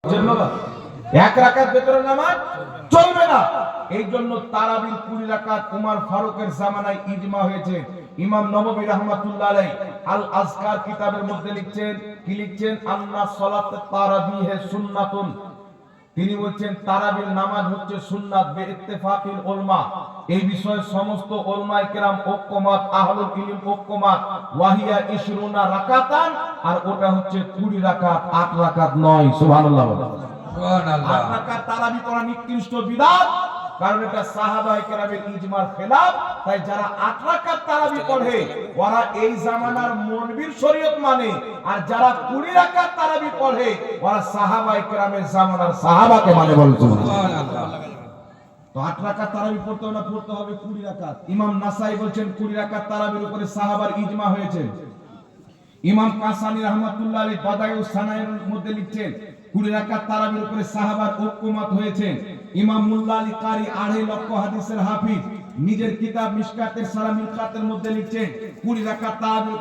এক রাকাত ভেতরে নামাজ চলবে না। এই জন্য তারাবির 20 রাকাত উমর ফারুকের জামানায় ইজমা হয়েছে। ইমাম নববী রাহমাতুল্লাহ আলাইহি আল আজকার কিতাবের মধ্যে লিখছেন আন্না সালাত তারাবিহ সুন্নাতুন। তিনি বলছেন তারাবির নামাজ হচ্ছে সুন্নাত বে ইত্তেফাকিল উলামা। এই বিষয়ে সমস্ত উলামায়ে কেরাম ঐক্যমত, আহলুল ইলম ঐক্যমত। ওয়াহিয়া 20 রাকাতান, আর ওটা হচ্ছে 20 রাকাত, 8 রাকাত নয়। সুবহানাল্লাহ সুবহানাল্লাহ। 8 রাকাত তারাবি পড়া নিকৃষ্ট বিদআত, কারণ এটা সাহাবায়ে কেরামের ইজমার খেলাফ। তাই যারা 8 রাকাত তারাবি পড়ে ওরা এই জামানার মৌলবীর শরীয়ত মানে, আর যারা 20 রাকাত তারাবি পড়ে ওরা সাহাবায়ে কেরামের জামানার সাহাবাকে মানে। বলুন সুবহানাল্লাহ। তো 8 রাকাত তারাবি পড়তে হবে না, পড়তে হবে 20 রাকাত। ইমাম নাসাই বলেন 20 রাকাত তারাবির উপরে সাহাবার ইজমা হয়েছে। ইমাম কাসানি রাহমাতুল্লাহ আলাইহি বাদায়ুস সানায়ের মধ্যে লিখছেন 20 রাকাত তারাবির উপরে সাহাবার ঐক্যমত হয়েছে। ইমাম মুল্লা আলী কারি 2.5 লক্ষ হাদিসের হাফিজ নিজের কিতাব মিশকাতের সারা মিলকাতের মধ্যে লিখছেন 20 রাকাত তারাবির উপরে